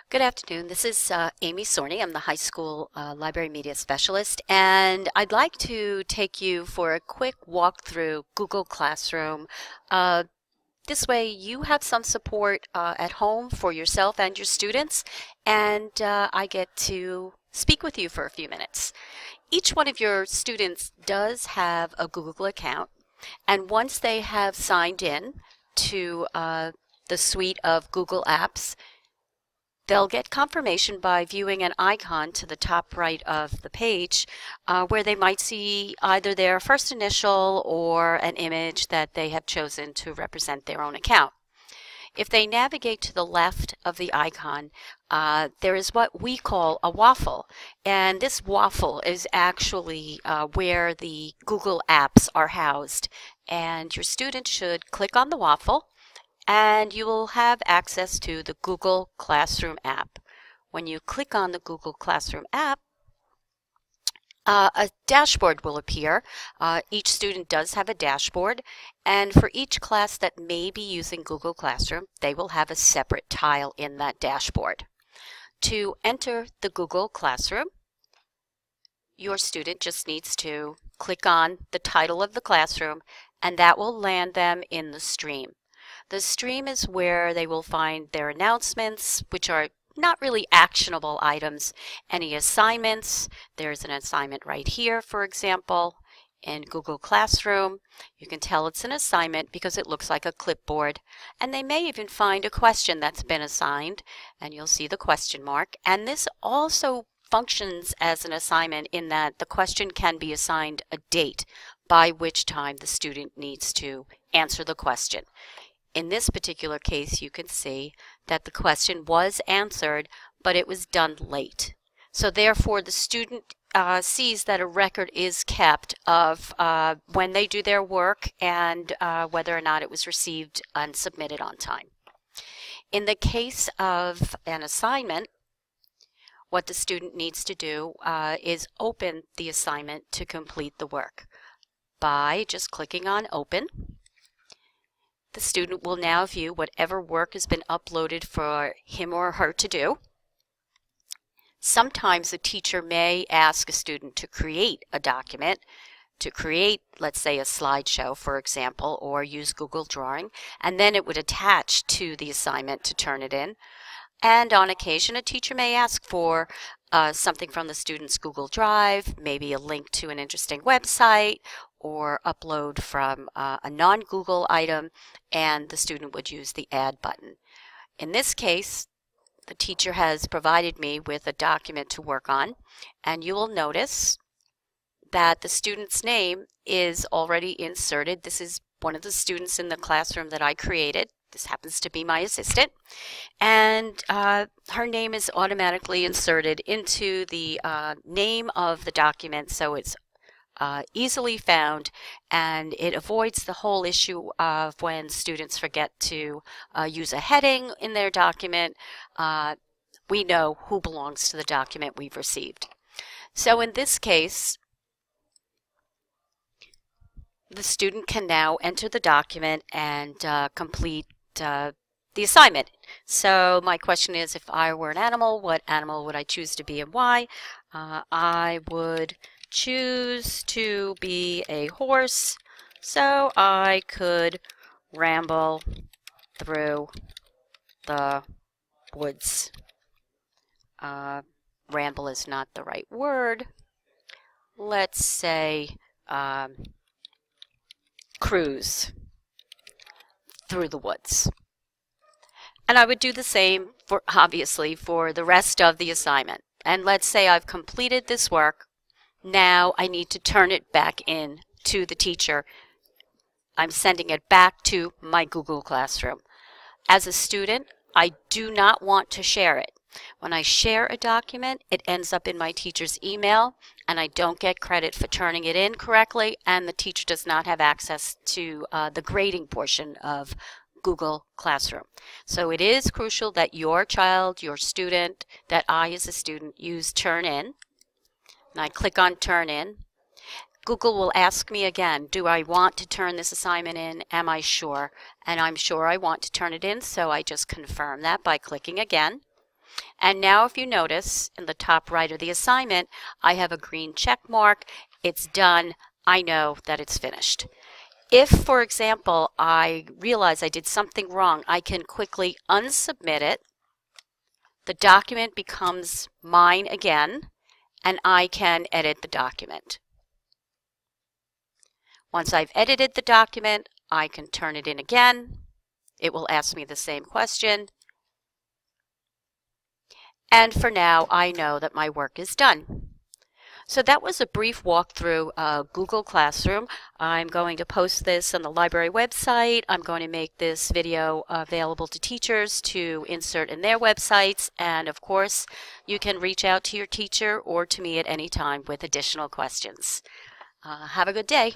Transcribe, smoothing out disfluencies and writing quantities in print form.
Good afternoon. This is Amy Sorney. I'm the high school library media specialist, and I'd like to take you for a quick walk through Google Classroom. Uh, this way, you have some support at home for yourself and your students, and I get to speak with you for a few minutes. Each one of your students does have a Google account, and once they have signed in to the suite of Google apps, they'll get confirmation by viewing an icon to the top right of the page where they might see either their first initial or an image that they have chosen to represent their own account. If they navigate to the left of the icon, there is what we call a waffle. And this waffle is actually where the Google apps are housed. And your student should click on the waffle and you will have access to the Google Classroom app. When you click on the Google Classroom app, a dashboard will appear. Each student does have a dashboard, and for each class that may be using Google Classroom, they will have a separate tile in that dashboard. To enter the Google Classroom, your student just needs to click on the title of the classroom, and that will land them in the stream. The stream is where they will find their announcements, which are not really actionable items. Any assignments, there's an assignment right here, for example, in Google Classroom. You can tell it's an assignment because it looks like a clipboard. And they may even find a question that's been assigned, and you'll see the question mark. And this also functions as an assignment in that the question can be assigned a date by which time the student needs to answer the question. In this particular case, you can see that the question was answered, but it was done late. So therefore, the student sees that a record is kept of when they do their work and whether or not it was received and submitted on time. In the case of an assignment, what the student needs to do is open the assignment to complete the work by just clicking on Open. The student will now view whatever work has been uploaded for him or her to do. Sometimes a teacher may ask a student to create a document, to create, let's say, a slideshow, for example, or use Google Drawing, and then it would attach to the assignment to turn it in. And on occasion, a teacher may ask for something from the student's Google Drive, maybe a link to an interesting website, or upload from a non-Google item, and the student would use the Add button. In this case, the teacher has provided me with a document to work on, and you will notice that the student's name is already inserted. This is one of the students in the classroom that I created. This happens to be my assistant, and her name is automatically inserted into the name of the document, so it's easily found, and it avoids the whole issue of when students forget to use a heading in their document. We know who belongs to the document we've received. So in this case, the student can now enter the document and complete the assignment. So my question is, if I were an animal, what animal would I choose to be and why? I would choose to be a horse so I could ramble through the woods. Ramble is not the right word. Let's say cruise through the woods. And I would do the same for, obviously, for the rest of the assignment. And let's say I've completed this work. Now I need to turn it back in to the teacher. I'm sending it back to my Google Classroom. As a student, I do not want to share it. When I share a document, it ends up in my teacher's email, and I don't get credit for turning it in correctly, and the teacher does not have access to the grading portion of Google Classroom. So it is crucial that your child, your student, that I as a student use Turnitin. And I click on Turn In. Google will ask me again, do I want to turn this assignment in? Am I sure? And I'm sure I want to turn it in, so I just confirm that by clicking again. And now if you notice in the top right of the assignment, I have a green check mark. It's done. I know that it's finished. If, for example, I realize I did something wrong, I can quickly unsubmit it. The document becomes mine again, and I can edit the document. Once I've edited the document, I can turn it in again. It will ask me the same question. And for now, I know that my work is done. So that was a brief walkthrough of Google Classroom. I'm going to post this on the library website. I'm going to make this video available to teachers to insert in their websites. And of course, you can reach out to your teacher or to me at any time with additional questions. Have a good day.